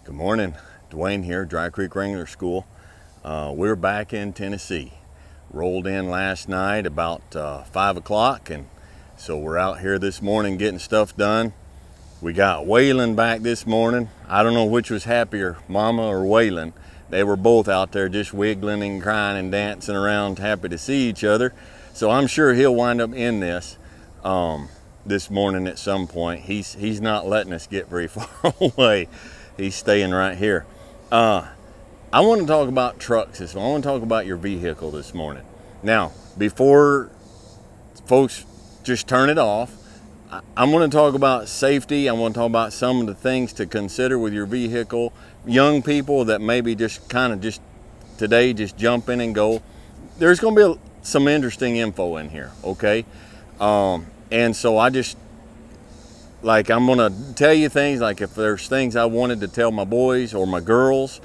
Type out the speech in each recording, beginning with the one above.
Good morning, Dwayne here, Dry Creek Wrangler School. We're back in Tennessee. Rolled in last night about 5 o'clock, and so we're out here this morning getting stuff done. We got Waylon back this morning. I don't know which was happier, Mama or Waylon. They were both out there just wiggling and crying and dancing around, happy to see each other. So I'm sure he'll wind up in this morning at some point. He's not letting us get very far away. He's staying right here. I want to talk about trucks this morning. I want to talk about your vehicle this morning. Now, before folks just turn it off, I'm going to talk about safety. I want to talk about some of the things to consider with your vehicle. Young people that maybe just today just jump in and go. There's going to be some interesting info in here, okay? And so I'm gonna tell you things, like if there's things I wanted to tell my boys or my girls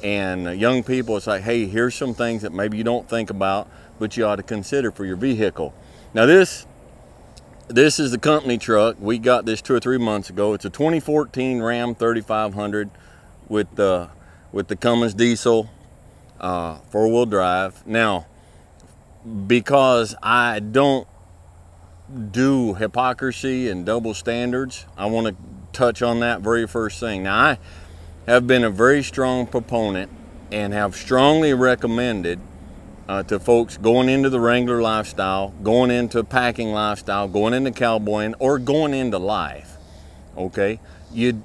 and young people, it's like, hey, here's some things that maybe you don't think about, but you ought to consider for your vehicle. Now this is the company truck. We got this 2 or 3 months ago. It's a 2014 Ram 3500 with the Cummins diesel, 4-wheel drive. Now, because I don't do hypocrisy and double standards, I want to touch on that very first thing. Now, I have been a very strong proponent and have strongly recommended to folks going into the Wrangler lifestyle, going into packing lifestyle, going into cowboying, or going into life, okay? You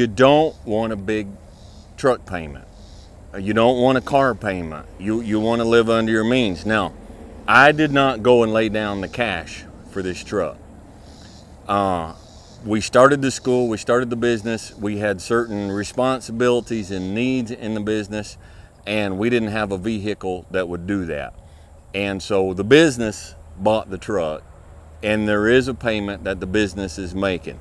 don't want a big truck payment. You don't want a car payment. You want to live under your means. Now, I did not go and lay down the cash for this truck. We started the school, we started the business, we had certain responsibilities and needs in the business, and we didn't have a vehicle that would do that. And so the business bought the truck, and there is a payment that the business is making.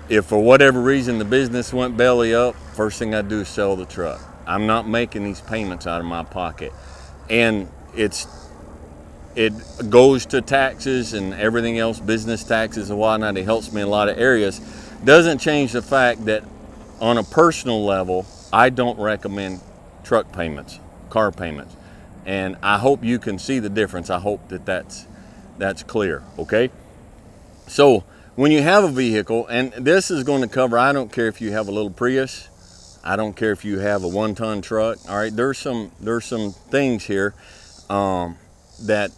If for whatever reason the business went belly up, first thing I do is sell the truck. I'm not making these payments out of my pocket. And it goes to taxes and everything else, business taxes and whatnot. It helps me in a lot of areas. Doesn't change the fact that on a personal level, I don't recommend truck payments, car payments. And I hope you can see the difference. I hope that that's clear, okay? So when you have a vehicle, and this is going to cover, I don't care if you have a little Prius, I don't care if you have a 1-ton truck, all right? There's some things here that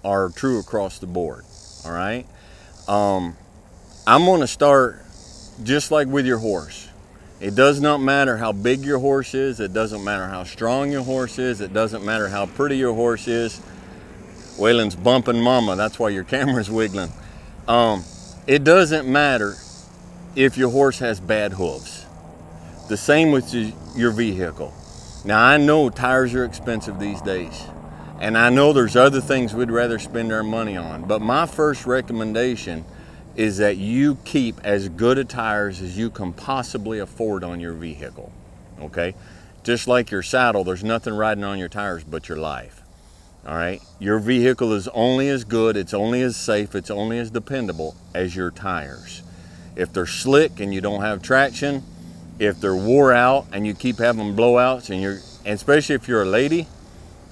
are true across the board, all right? I'm going to start just like with your horse. It does not matter how big your horse is. It doesn't matter how strong your horse is. It doesn't matter how pretty your horse is. Waylon's bumping Mama. That's why your camera's wiggling. It doesn't matter if your horse has bad hooves. The same with your vehicle. Now, I know tires are expensive these days. And I know there's other things we'd rather spend our money on, but my first recommendation is that you keep as good a tires as you can possibly afford on your vehicle, okay? Just like your saddle, there's nothing riding on your tires but your life, all right? Your vehicle is only as good, it's only as safe, it's only as dependable as your tires. If they're slick and you don't have traction, if they're wore out and you keep having blowouts, and especially if you're a lady,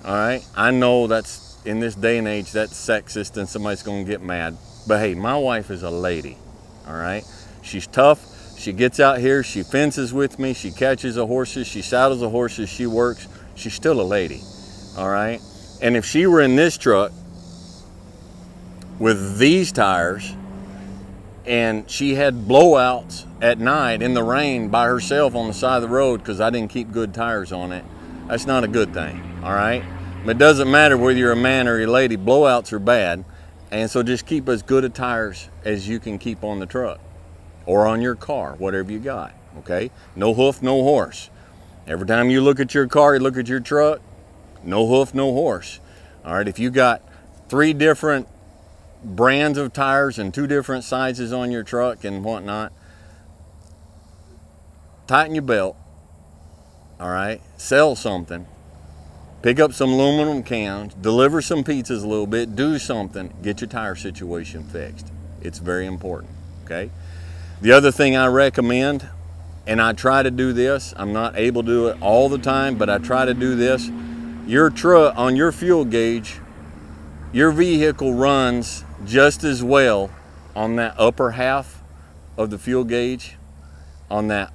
all right, I know that's, in this day and age, that's sexist and somebody's gonna get mad. But hey, my wife is a lady, all right? She's tough, she gets out here, she fences with me, she catches the horses, she saddles the horses, she works, she's still a lady, all right? And if she were in this truck with these tires and she had blowouts at night in the rain by herself on the side of the road because I didn't keep good tires on it, that's not a good thing, all right? It doesn't matter whether you're a man or a lady, blowouts are bad. And so just keep as good a tires as you can keep on the truck or on your car, whatever you got, okay? No hoof, no horse. Every time you look at your car, you look at your truck, no hoof, no horse. All right, if you got 3 different brands of tires and 2 different sizes on your truck and whatnot, tighten your belt, all right? Sell something. Pick up some aluminum cans, deliver some pizzas a little bit, do something, get your tire situation fixed. It's very important, okay? The other thing I recommend and I try to do this. I'm not able to do it all the time, but I try to do this. Your truck, on your fuel gauge, your vehicle runs just as well on that upper half of the fuel gauge, on that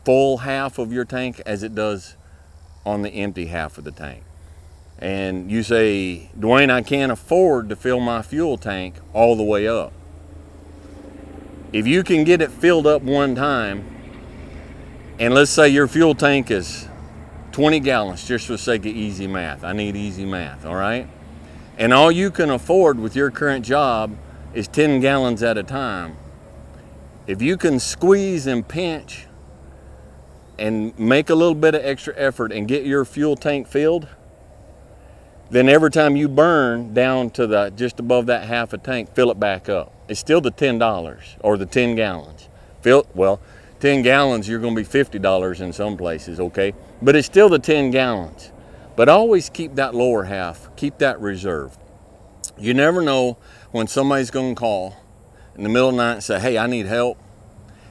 full half of your tank, as it does on the empty half of the tank. And you say, Dwayne, I can't afford to fill my fuel tank all the way up. If you can get it filled up one time, and let's say your fuel tank is 20 gallons, just for the sake of easy math. I need easy math, all right? And all you can afford with your current job is 10 gallons at a time. If you can squeeze and pinch and make a little bit of extra effort and get your fuel tank filled, then every time you burn down to just above that half a tank, fill it back up. It's still the $10 or the 10 gallons. Well, 10 gallons, you're gonna be $50 in some places, okay? But it's still the 10 gallons. But always keep that lower half, keep that reserve. You never know when somebody's gonna call in the middle of the night and say, hey, I need help.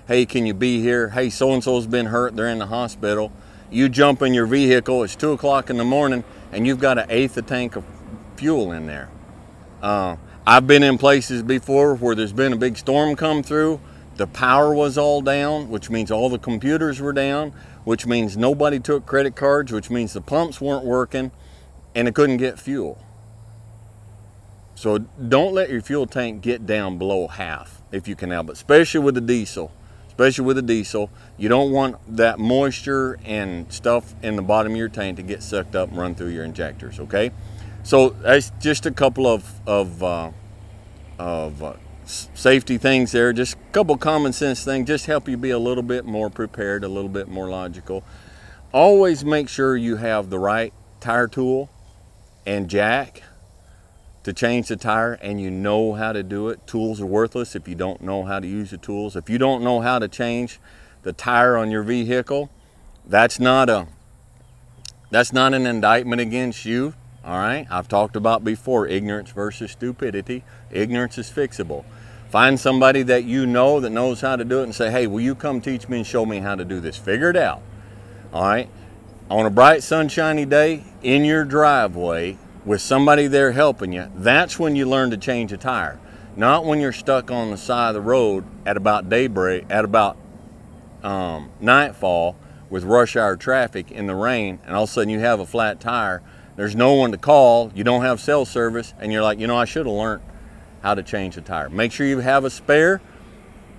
Hey, can you be here? Hey, so-and-so's been hurt, they're in the hospital. You jump in your vehicle, it's 2 o'clock in the morning, and you've got 1/8 a tank of fuel in there. I've been in places before where there's been a big storm come through, the power was all down, which means all the computers were down, which means nobody took credit cards, which means the pumps weren't working, and it couldn't get fuel. So don't let your fuel tank get down below half if you can help it, especially with the diesel. Especially with the diesel, you don't want that moisture and stuff in the bottom of your tank to get sucked up and run through your injectors, okay? So that's just a couple of safety things there, just a couple common sense things, just help you be a little bit more prepared, a little bit more logical. Always make sure you have the right tire tool and jack to change the tire, and you know how to do it. Tools are worthless if you don't know how to use the tools. If you don't know how to change the tire on your vehicle, that's not an indictment against you, all right? I've talked about before, ignorance versus stupidity. Ignorance is fixable. Find somebody that you know that knows how to do it and say, hey, will you come teach me and show me how to do this? Figure it out, all right? On a bright, sunshiny day in your driveway, with somebody there helping you, that's when you learn to change a tire. Not when you're stuck on the side of the road at about daybreak, at about nightfall with rush hour traffic in the rain, and all of a sudden you have a flat tire. There's no one to call, you don't have cell service, and you're like, you know, I should have learned how to change a tire. Make sure you have a spare.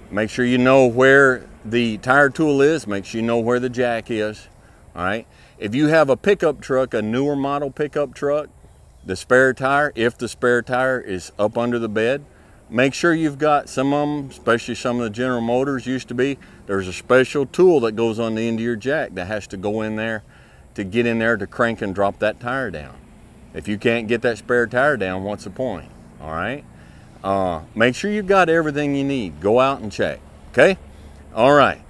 Make sure you know where the tire tool is. Make sure you know where the jack is, all right? If you have a pickup truck, a newer model pickup truck, the spare tire, if the spare tire is up under the bed, make sure you've got some of them, especially some of the General Motors used to be, there's a special tool that goes on the end of your jack that has to go in there to get in there to crank and drop that tire down. If you can't get that spare tire down, what's the point? All right? Make sure you've got everything you need. Go out and check, okay? All right.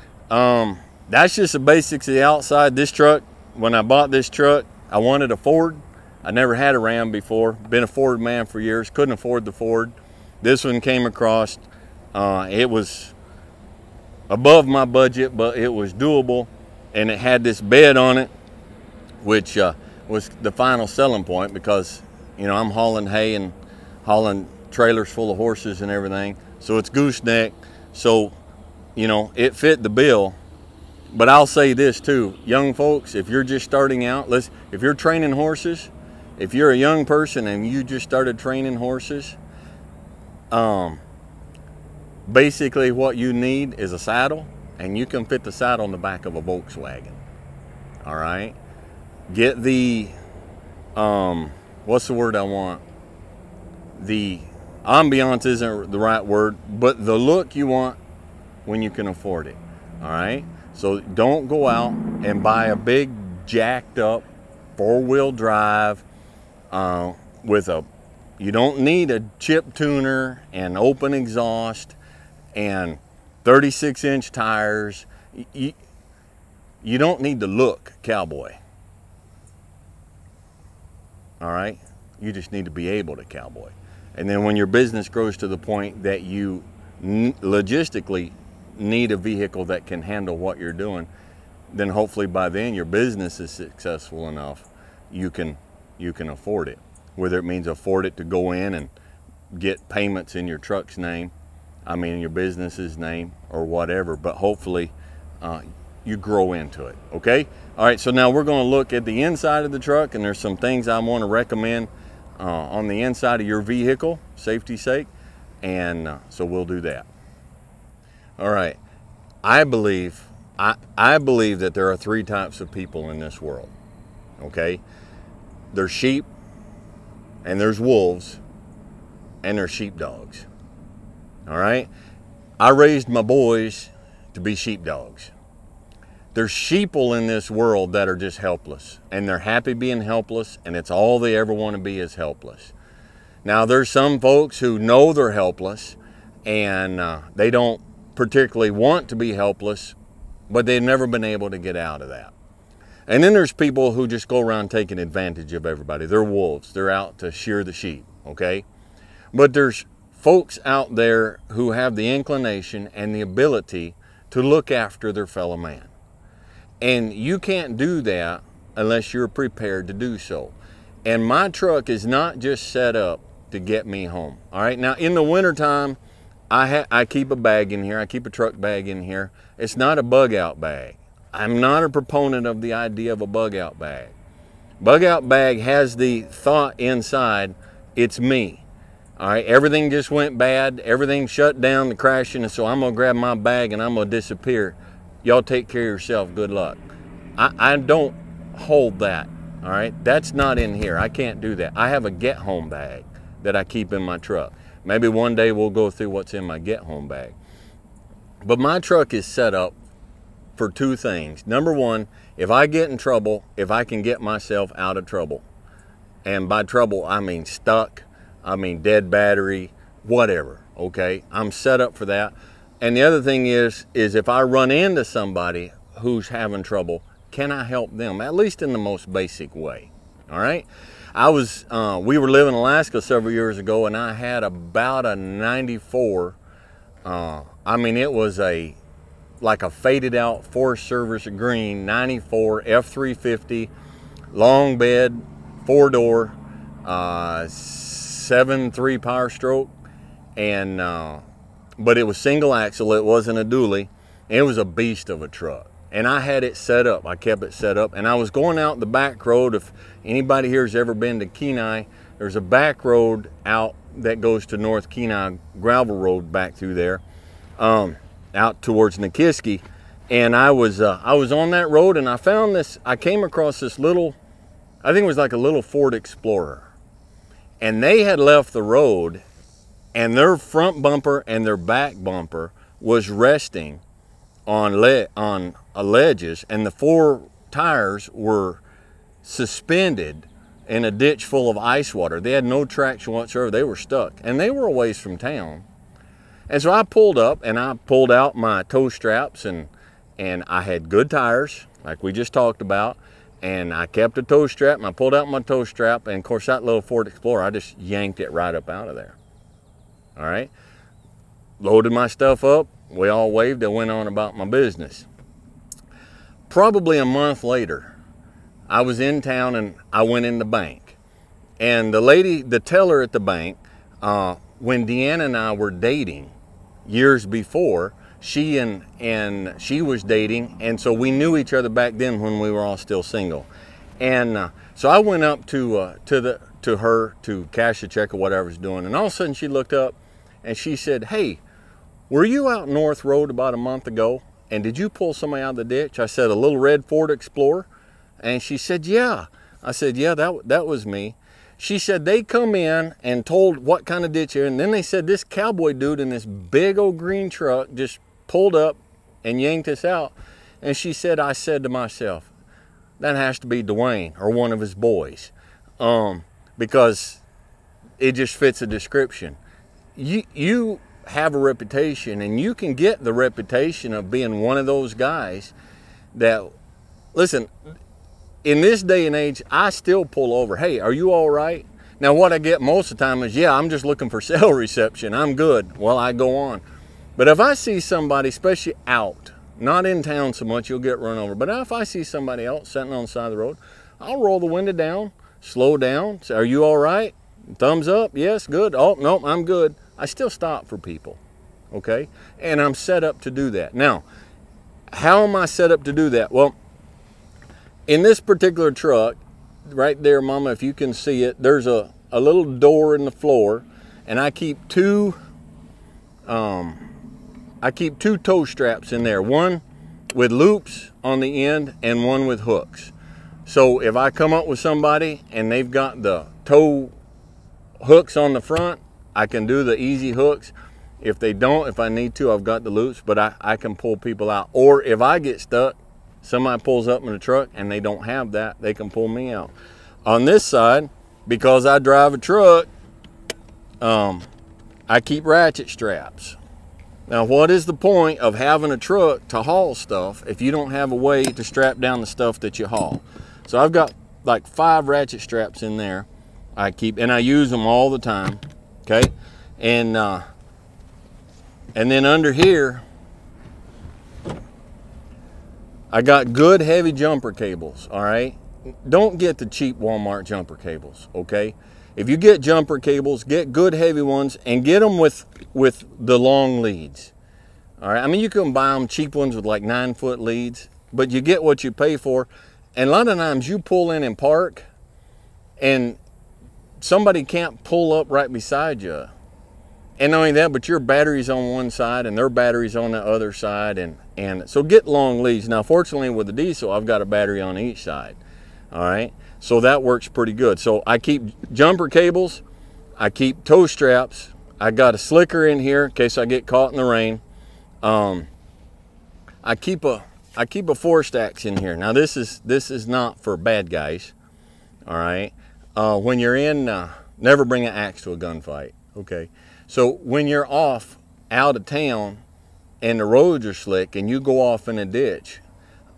That's just the basics of the outside. This truck, when I bought this truck, I wanted a Ford. I never had a Ram before, been a Ford man for years, couldn't afford the Ford. This one came across, it was above my budget, but it was doable, and it had this bed on it, which was the final selling point because, you know, I'm hauling hay and hauling trailers full of horses and everything, so it's gooseneck, so, you know, it fit the bill. But I'll say this too, young folks, if you're just starting out, if you're training horses, if you're a young person and you just started training horses, basically what you need is a saddle, and you can fit the saddle in the back of a Volkswagen, all right? Get the, what's the word I want? The ambiance isn't the right word, but the look you want when you can afford it, all right? So don't go out and buy a big jacked up 4-wheel drive you don't need a chip tuner and open exhaust and 36-inch tires. You don't need to look cowboy, all right? You just need to be able to cowboy. And then when your business grows to the point that you logistically need a vehicle that can handle what you're doing, then hopefully by then your business is successful enough you can afford it. Whether it means afford it to go in and get payments in your truck's name, your business's name, or whatever, but hopefully you grow into it, okay? All right, so now we're gonna look at the inside of the truck, and there's some things I wanna recommend on the inside of your vehicle, safety's sake, and so we'll do that. All right, I believe that there are three types of people in this world, okay? There's sheep, and there's wolves, and there's sheepdogs, all right? I raised my boys to be sheepdogs. There's sheeple in this world that are just helpless, and they're happy being helpless, and it's all they ever want to be is helpless. Now, there's some folks who know they're helpless, and they don't particularly want to be helpless, but they've never been able to get out of that. And then there's people who just go around taking advantage of everybody. They're wolves. They're out to shear the sheep, okay? But there's folks out there who have the inclination and the ability to look after their fellow man. And you can't do that unless you're prepared to do so. And my truck is not just set up to get me home. All right, now in the wintertime, I keep a bag in here. I keep a truck bag in here. It's not a bug out bag. I'm not a proponent of the idea of a bug out bag. Bug out bag has the thought inside, it's me. All right, everything just went bad. Everything shut down, the crashing, and so I'm gonna grab my bag and I'm gonna disappear. Y'all take care of yourself, good luck. I don't hold that, all right? That's not in here, I can't do that. I have a get home bag that I keep in my truck. Maybe one day we'll go through what's in my get home bag. But my truck is set up for two things. Number one, if I get in trouble, if I can get myself out of trouble. And by trouble, I mean stuck, I mean dead battery, whatever, okay? I'm set up for that. And the other thing is if I run into somebody who's having trouble, can I help them? At least in the most basic way, all right? We were living in Alaska several years ago, and I had about a 94, it was like a faded out Forest Service green 94 F350, long bed, 4-door, 7.3 power stroke, and but it was single axle, it wasn't a dually, and it was a beast of a truck. And I had it set up, I kept it set up, and I was going out the back road. If anybody here has ever been to Kenai, there's a back road out that goes to North Kenai, gravel road back through there, out towards Nikiski. And I was on that road, and I came across this little, I think it was like a little Ford Explorer. And they had left the road, and their front bumper and their back bumper was resting on ledges, and the 4 tires were suspended in a ditch full of ice water. They had no traction whatsoever. They were stuck, and they were a ways from town. And so I pulled up, and I pulled out my tow straps, and I had good tires, like we just talked about, and I kept a tow strap, and I pulled out my tow strap, and of course that little Ford Explorer, I just yanked it right up out of there. All right, loaded my stuff up, we all waved, and went on about my business. Probably a month later, I was in town, and I went in the bank. And the teller at the bank, when Deanna and I were dating years before, she was dating, and so we knew each other back then when we were all still single. And so I went up to her to cash a check or whatever I was doing, and all of a sudden she looked up and she said, "Hey, were you out North Road about a month ago, and did you pull somebody out of the ditch?" I said, "A little red Ford Explorer?" And she said, "Yeah." I said, "Yeah, that was me." She said, "They come in and told what kind of ditch you're in, and then they said this cowboy dude in this big old green truck just pulled up and yanked us out." And she said, "I said to myself, that has to be Dwayne or one of his boys, because it just fits a description." You have a reputation, and you can get the reputation of being one of those guys that, listen, in this day and age, I still pull over. "Hey, are you all right?" Now, what I get most of the time is, "Yeah, I'm just looking for cell reception. I'm good." Well, I go on. But if I see somebody, especially out, not in town so much, you'll get run over. But if I see somebody else sitting on the side of the road, I'll roll the window down, slow down, say, are you all right? Thumbs up, yes, good. Oh, no, I'm good. I still stop for people, okay? And I'm set up to do that. Now, how am I set up to do that? Well, in this particular truck, right there, Mama, if you can see it, there's a little door in the floor, and I keep two tow straps in there, one with loops on the end and one with hooks. So if I come up with somebody and they've got the tow hooks on the front, I can do the easy hooks. If they don't, if I need to, I've got the loops, but I can pull people out. Or if I get stuck, somebody pulls up in the truck and they don't have that, they can pull me out. On this side, because I drive a truck, I keep ratchet straps. Now, what is the point of having a truck to haul stuff if you don't have a way to strap down the stuff that you haul? So I've got like 5 ratchet straps in there. I use them all the time, okay? And then under here, I got good heavy jumper cables, all right? Don't get the cheap Walmart jumper cables, okay? If you get jumper cables, get good heavy ones and get them with the long leads, all right? I mean, you can buy them cheap ones with like 9-foot leads, but you get what you pay for. And a lot of times you pull in and park and somebody can't pull up right beside you. And not only that, but your battery's on one side and their battery's on the other side. And so get long leads. Now, fortunately with the diesel, I've got a battery on each side. All right. So that works pretty good. So I keep jumper cables. I keep tow straps. I got a slicker in here in case I get caught in the rain. I keep a 4-stacks in here. Now this is not for bad guys. All right. When you're in, never bring an axe to a gunfight. Okay. So when you're off out of town and the roads are slick and you go off in a ditch,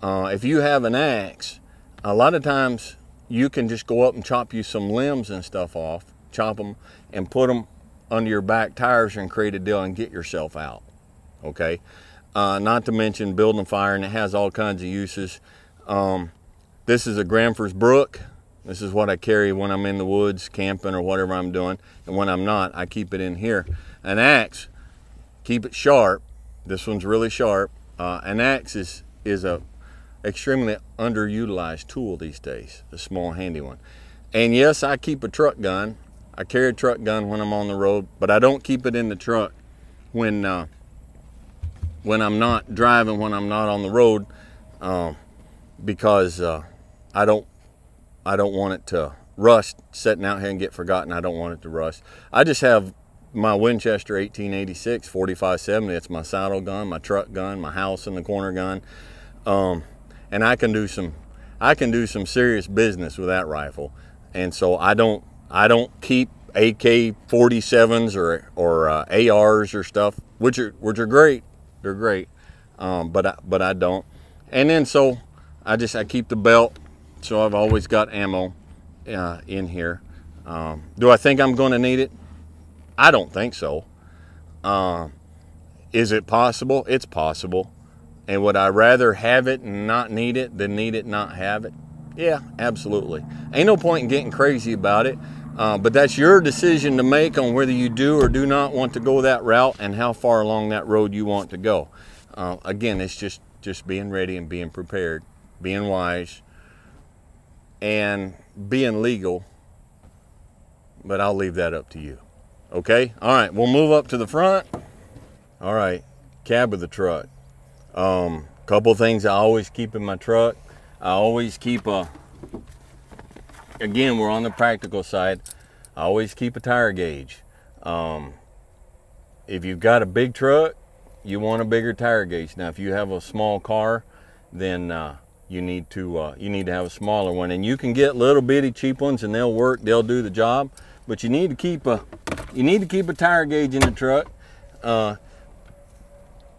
if you have an axe, a lot of times you can just go up and chop you some limbs and stuff off, chop them and put them under your back tires and create a deal and get yourself out, okay? Not to mention building a fire, and it has all kinds of uses. This is a Granfers Brook. This is what I carry when I'm in the woods, camping or whatever I'm doing. And when I'm not, I keep it in here. An axe, keep it sharp. This one's really sharp. An axe is a extremely underutilized tool these days, a small handy one. And yes, I keep a truck gun. I carry a truck gun when I'm on the road, but I don't keep it in the truck when I'm not driving, when I'm not on the road, because I don't want it to rust sitting out here and get forgotten. I don't want it to rust. I just have my Winchester 1886 45-70. It's my saddle gun, my truck gun, my house in the corner gun. And I can do some serious business with that rifle. And so I don't keep AK-47s or ARs or stuff, which are great. They're great. But I don't. And then so I keep the belt. So I've always got ammo in here. Do I think I'm going to need it? I don't think so. Is it possible? It's possible. And would I rather have it and not need it than need it and not have it? Yeah, absolutely. Ain't no point in getting crazy about it. But that's your decision to make on whether you do or do not want to go that route and how far along that road you want to go. Again, it's just being ready and being prepared, being wise, and being legal, but I'll leave that up to you. Okay? All right, we'll move up to the front. All right, cab of the truck. Couple things I always keep in my truck. I always keep again, we're on the practical side. I always keep a tire gauge. If you've got a big truck, you want a bigger tire gauge. Now, if you have a small car, then you need to have a smaller one, and you can get little bitty cheap ones and they'll work, they'll do the job, but you need to keep a tire gauge in the truck.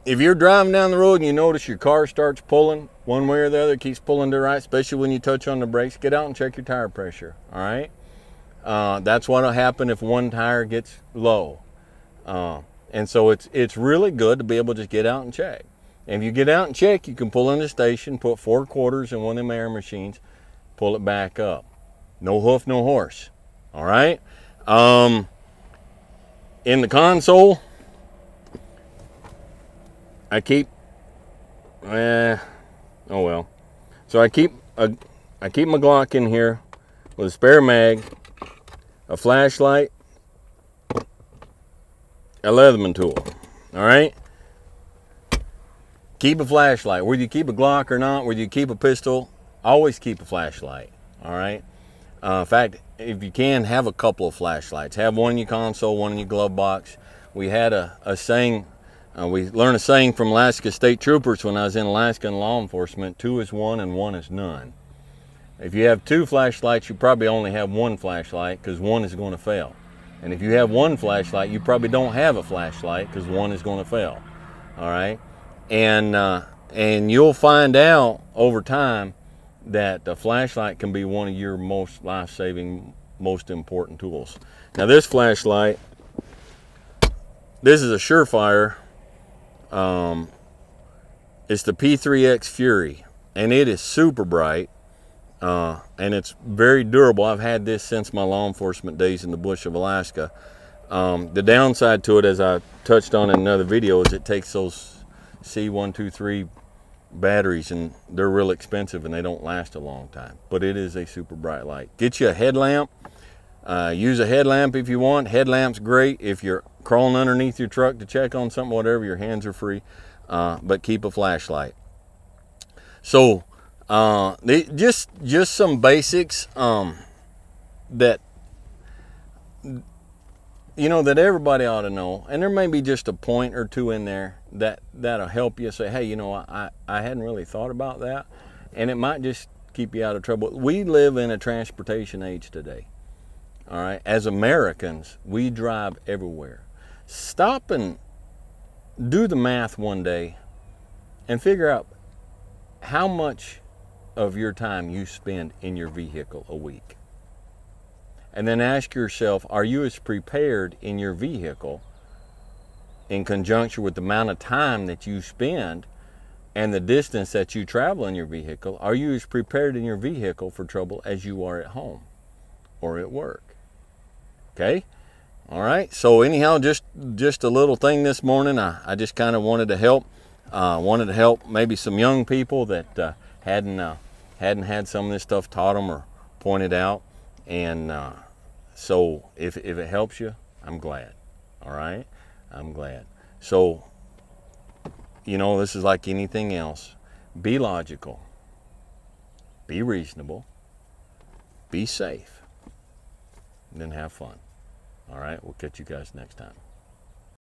If you're driving down the road and you notice your car starts pulling one way or the other, keeps pulling to the right, especially when you touch on the brakes, get out and check your tire pressure. All right, that's what'll happen if one tire gets low. And so it's really good to be able to just get out and check. And if you get out and check, you can pull in the station, put 4 quarters in one of them air machines, pull it back up. No hoof, no horse. All right. In the console, I keep, oh well. So I keep my Glock in here with a spare mag, a flashlight, a Leatherman tool. All right. Keep a flashlight. Whether you keep a Glock or not, whether you keep a pistol, always keep a flashlight. All right. In fact, if you can, have a couple of flashlights. Have one in your console, one in your glove box. We had a saying, we learned a saying from Alaska State Troopers when I was in Alaska in law enforcement: 2 is 1 and 1 is none. If you have 2 flashlights, you probably only have 1 flashlight, because 1 is going to fail. And if you have 1 flashlight, you probably don't have a flashlight, because 1 is going to fail. All right. And you'll find out over time that the flashlight can be one of your most life-saving, most important tools. Now this flashlight, this is a Surefire. It's the P3X Fury, and it is super bright, and it's very durable. I've had this since my law enforcement days in the bush of Alaska. The downside to it, as I touched on in another video, is it takes those C123 batteries, and they're real expensive and they don't last a long time. But it is a super bright light. Get you a headlamp. Use a headlamp if you want. Headlamp's great if you're crawling underneath your truck to check on something, whatever. Your hands are free. But keep a flashlight. So just some basics that that everybody ought to know. And there may be just a point or two in there that'll help you say, hey, I hadn't really thought about that. And it might just keep you out of trouble. We live in a transportation age today. All right. As Americans, we drive everywhere. Stop and do the math one day and figure out how much of your time you spend in your vehicle a week. And then ask yourself, are you as prepared in your vehicle in conjunction with the amount of time that you spend and the distance that you travel in your vehicle? Are you as prepared in your vehicle for trouble as you are at home or at work? Okay? All right. So anyhow, just a little thing this morning. I just kind of wanted to help. Wanted to help maybe some young people that hadn't had some of this stuff taught them or pointed out. And so if it helps you, I'm glad. All right. I'm glad. So, this is like anything else. Be logical. Be reasonable. Be safe. And then have fun. All right. We'll catch you guys next time.